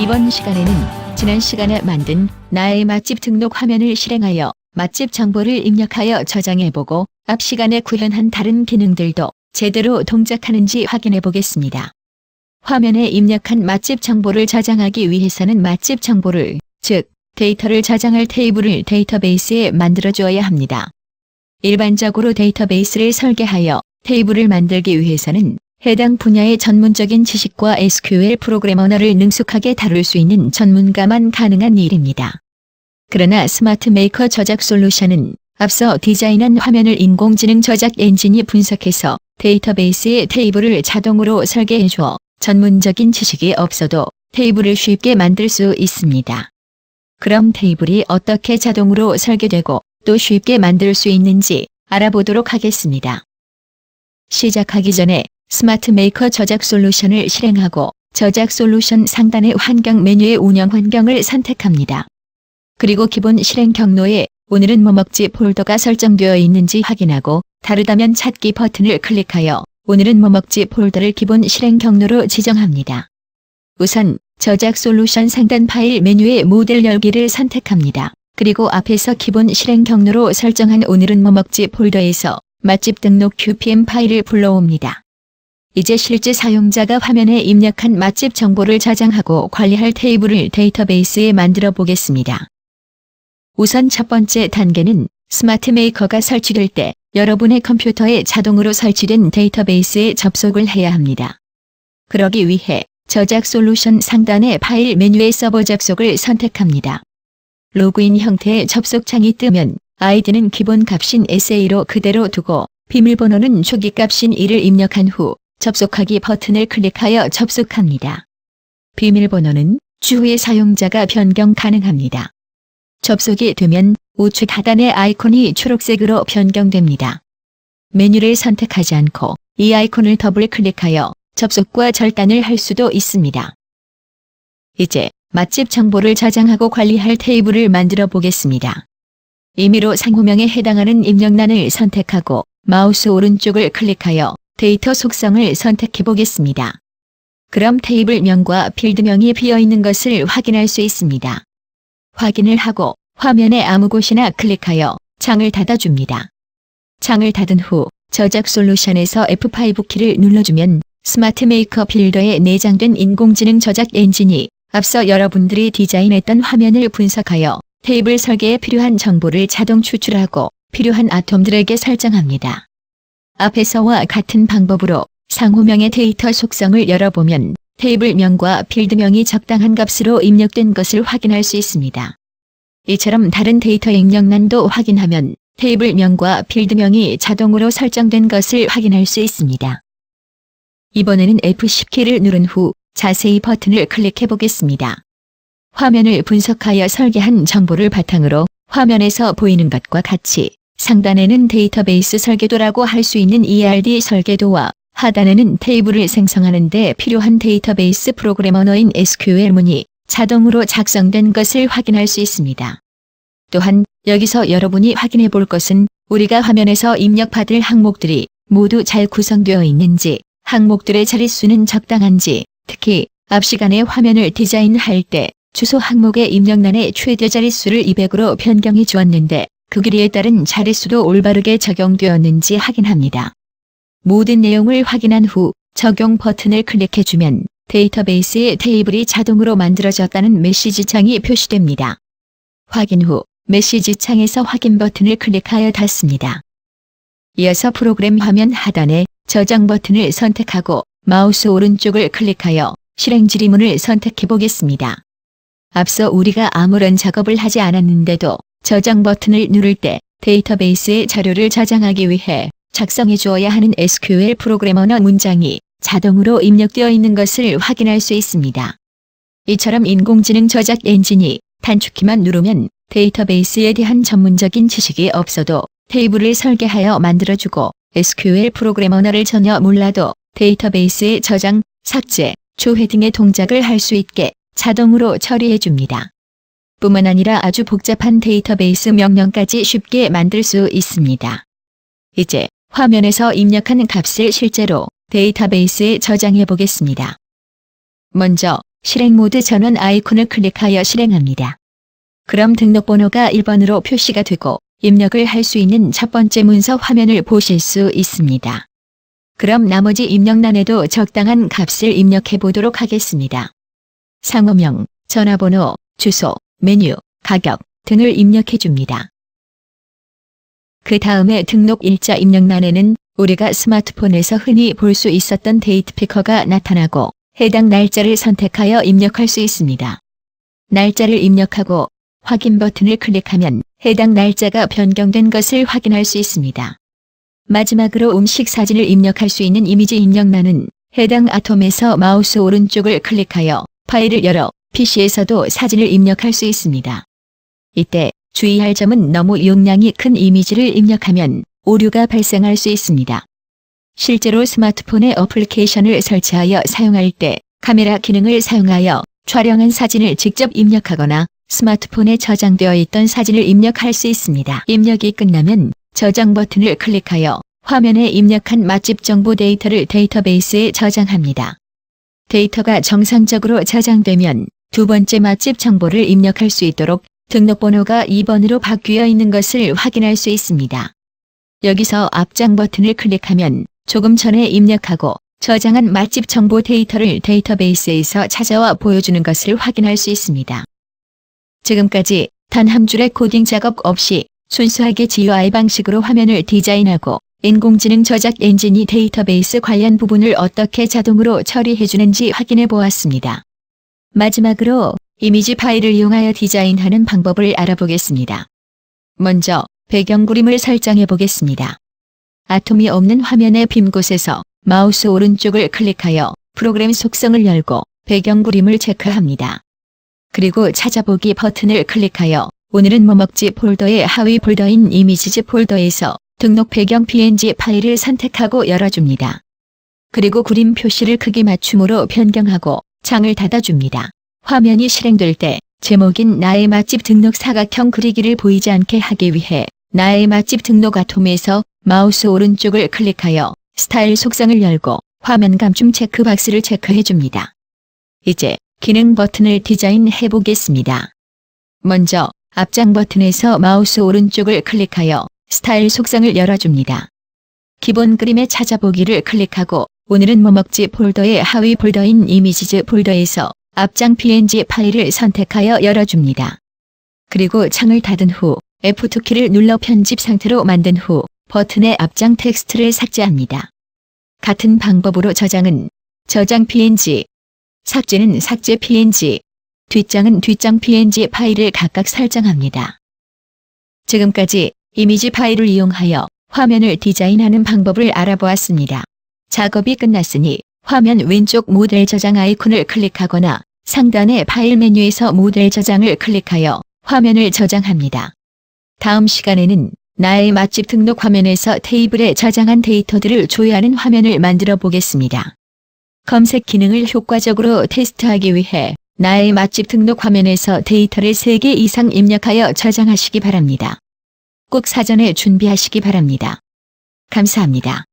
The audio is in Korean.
이번 시간에는 지난 시간에 만든 나의 맛집 등록 화면을 실행하여 맛집 정보를 입력하여 저장해보고 앞 시간에 구현한 다른 기능들도 제대로 동작하는지 확인해 보겠습니다. 화면에 입력한 맛집 정보를 저장하기 위해서는 맛집 정보를, 즉 데이터를 저장할 테이블을 데이터베이스에 만들어 주어야 합니다. 일반적으로 데이터베이스를 설계하여 테이블을 만들기 위해서는 해당 분야의 전문적인 지식과 SQL 프로그램 언어를 능숙하게 다룰 수 있는 전문가만 가능한 일입니다. 그러나 스마트 메이커 저작 솔루션은 앞서 디자인한 화면을 인공지능 저작 엔진이 분석해서 데이터베이스의 테이블을 자동으로 설계해 주어 전문적인 지식이 없어도 테이블을 쉽게 만들 수 있습니다. 그럼 테이블이 어떻게 자동으로 설계되고 또 쉽게 만들 수 있는지 알아보도록 하겠습니다. 시작하기 전에 스마트 메이커 저작 솔루션을 실행하고 저작 솔루션 상단의 환경 메뉴의 운영 환경을 선택합니다. 그리고 기본 실행 경로에 오늘은 뭐 먹지 폴더가 설정되어 있는지 확인하고 다르다면 찾기 버튼을 클릭하여 오늘은 뭐 먹지 폴더를 기본 실행 경로로 지정합니다. 우선 저작 솔루션 상단 파일 메뉴의 모델 열기를 선택합니다. 그리고 앞에서 기본 실행 경로로 설정한 오늘은 뭐 먹지 폴더에서 맛집 등록 QPM 파일을 불러옵니다. 이제 실제 사용자가 화면에 입력한 맛집 정보를 저장하고 관리할 테이블을 데이터베이스에 만들어 보겠습니다. 우선 첫 번째 단계는 스마트 메이커가 설치될 때 여러분의 컴퓨터에 자동으로 설치된 데이터베이스에 접속을 해야 합니다. 그러기 위해 저작 솔루션 상단의 파일 메뉴의 서버 접속을 선택합니다. 로그인 형태의 접속창이 뜨면 아이디는 기본 값인 SA로 그대로 두고 비밀번호는 초기 값인 1을 입력한 후 접속하기 버튼을 클릭하여 접속합니다. 비밀번호는 추후에 사용자가 변경 가능합니다. 접속이 되면 우측 하단의 아이콘이 초록색으로 변경됩니다. 메뉴를 선택하지 않고 이 아이콘을 더블 클릭하여 접속과 절단을 할 수도 있습니다. 이제 맛집 정보를 저장하고 관리할 테이블을 만들어 보겠습니다. 임의로 상호명에 해당하는 입력란을 선택하고 마우스 오른쪽을 클릭하여 데이터 속성을 선택해 보겠습니다. 그럼 테이블명과 필드명이 비어있는 것을 확인할 수 있습니다. 확인을 하고 화면의 아무 곳이나 클릭하여 창을 닫아줍니다. 창을 닫은 후 저작 솔루션에서 F5 키를 눌러주면 스마트 메이커 빌더에 내장된 인공지능 저작 엔진이 앞서 여러분들이 디자인했던 화면을 분석하여 테이블 설계에 필요한 정보를 자동 추출하고 필요한 아톰들에게 설정합니다. 앞에서와 같은 방법으로 상호명의 데이터 속성을 열어보면 테이블명과 필드명이 적당한 값으로 입력된 것을 확인할 수 있습니다. 이처럼 다른 데이터 입력란도 확인하면 테이블명과 필드명이 자동으로 설정된 것을 확인할 수 있습니다. 이번에는 F10키를 누른 후 자세히 버튼을 클릭해 보겠습니다. 화면을 분석하여 설계한 정보를 바탕으로 화면에서 보이는 것과 같이 상단에는 데이터베이스 설계도라고 할 수 있는 ERD 설계도와 하단에는 테이블을 생성하는 데 필요한 데이터베이스 프로그램 언어인 SQL 문이 자동으로 작성된 것을 확인할 수 있습니다. 또한 여기서 여러분이 확인해 볼 것은 우리가 화면에서 입력받을 항목들이 모두 잘 구성되어 있는지, 항목들의 자릿수는 적당한지, 특히 앞 시간에 화면을 디자인할 때 주소 항목의 입력란의 최대 자릿수를 200으로 변경해 주었는데 그 길이에 따른 자릿수도 올바르게 적용되었는지 확인합니다. 모든 내용을 확인한 후 적용 버튼을 클릭해주면 데이터베이스의 테이블이 자동으로 만들어졌다는 메시지 창이 표시됩니다. 확인 후 메시지 창에서 확인 버튼을 클릭하여 닫습니다. 이어서 프로그램 화면 하단에 저장 버튼을 선택하고 마우스 오른쪽을 클릭하여 실행 지리문을 선택해 보겠습니다. 앞서 우리가 아무런 작업을 하지 않았는데도 저장 버튼을 누를 때 데이터베이스의 자료를 저장하기 위해 작성해 주어야 하는 SQL 프로그램 언어 문장이 자동으로 입력되어 있는 것을 확인할 수 있습니다. 이처럼 인공지능 저작 엔진이 단축키만 누르면 데이터베이스에 대한 전문적인 지식이 없어도 테이블을 설계하여 만들어주고 SQL 프로그램 언어를 전혀 몰라도 데이터베이스의 저장, 삭제, 조회 등의 동작을 할 수 있게 자동으로 처리해 줍니다. 뿐만 아니라 아주 복잡한 데이터베이스 명령까지 쉽게 만들 수 있습니다. 이제 화면에서 입력한 값을 실제로 데이터베이스에 저장해 보겠습니다. 먼저 실행 모드 전원 아이콘을 클릭하여 실행합니다. 그럼 등록번호가 1번으로 표시가 되고 입력을 할 수 있는 첫 번째 문서 화면을 보실 수 있습니다. 그럼 나머지 입력란에도 적당한 값을 입력해 보도록 하겠습니다. 상호명, 전화번호, 주소, 메뉴, 가격 등을 입력해 줍니다. 그 다음에 등록 일자 입력란에는 우리가 스마트폰에서 흔히 볼 수 있었던 데이트 피커가 나타나고 해당 날짜를 선택하여 입력할 수 있습니다. 날짜를 입력하고 확인 버튼을 클릭하면 해당 날짜가 변경된 것을 확인할 수 있습니다. 마지막으로 음식 사진을 입력할 수 있는 이미지 입력란은 해당 아톰에서 마우스 오른쪽을 클릭하여 파일을 열어 PC에서도 사진을 입력할 수 있습니다. 이때 주의할 점은 너무 용량이 큰 이미지를 입력하면 오류가 발생할 수 있습니다. 실제로 스마트폰에 어플리케이션을 설치하여 사용할 때 카메라 기능을 사용하여 촬영한 사진을 직접 입력하거나 스마트폰에 저장되어 있던 사진을 입력할 수 있습니다. 입력이 끝나면 저장 버튼을 클릭하여 화면에 입력한 맛집 정보 데이터를 데이터베이스에 저장합니다. 데이터가 정상적으로 저장되면 두 번째 맛집 정보를 입력할 수 있도록 등록번호가 2번으로 바뀌어 있는 것을 확인할 수 있습니다. 여기서 앞장 버튼을 클릭하면 조금 전에 입력하고 저장한 맛집 정보 데이터를 데이터베이스에서 찾아와 보여주는 것을 확인할 수 있습니다. 지금까지 단 한 줄의 코딩 작업 없이 순수하게 GUI 방식으로 화면을 디자인하고 인공지능 저작 엔진이 데이터베이스 관련 부분을 어떻게 자동으로 처리해주는지 확인해 보았습니다. 마지막으로 이미지 파일을 이용하여 디자인하는 방법을 알아보겠습니다. 먼저 배경 그림을 설정해 보겠습니다. 아톰이 없는 화면의 빈 곳에서 마우스 오른쪽을 클릭하여 프로그램 속성을 열고 배경 그림을 체크합니다. 그리고 찾아보기 버튼을 클릭하여 오늘은 뭐 먹지 폴더의 하위 폴더인 이미지즈 폴더에서 등록 배경 png 파일을 선택하고 열어줍니다. 그리고 그림 표시를 크기 맞춤으로 변경하고 창을 닫아줍니다. 화면이 실행될 때 제목인 나의 맛집 등록 사각형 그리기를 보이지 않게 하기 위해 나의 맛집 등록 아톰에서 마우스 오른쪽을 클릭하여 스타일 속성을 열고 화면 감춤 체크박스를 체크해줍니다. 이제 기능 버튼을 디자인해 보겠습니다. 먼저 앞장 버튼에서 마우스 오른쪽을 클릭하여 스타일 속성을 열어줍니다. 기본 그림의 찾아보기를 클릭하고 오늘은 뭐 먹지 폴더의 하위 폴더인 이미지즈 폴더에서 앞장 png 파일을 선택하여 열어줍니다. 그리고 창을 닫은 후 F2키를 눌러 편집 상태로 만든 후 버튼의 앞장 텍스트를 삭제합니다. 같은 방법으로 저장은 저장 png, 삭제는 삭제 png, 뒷장은 뒷장 png 파일을 각각 설정합니다. 지금까지 이미지 파일을 이용하여 화면을 디자인하는 방법을 알아보았습니다. 작업이 끝났으니 화면 왼쪽 모델 저장 아이콘을 클릭하거나 상단의 파일 메뉴에서 모델 저장을 클릭하여 화면을 저장합니다. 다음 시간에는 나의 맛집 등록 화면에서 테이블에 저장한 데이터들을 조회하는 화면을 만들어 보겠습니다. 검색 기능을 효과적으로 테스트하기 위해 나의 맛집 등록 화면에서 데이터를 3개 이상 입력하여 저장하시기 바랍니다. 꼭 사전에 준비하시기 바랍니다. 감사합니다.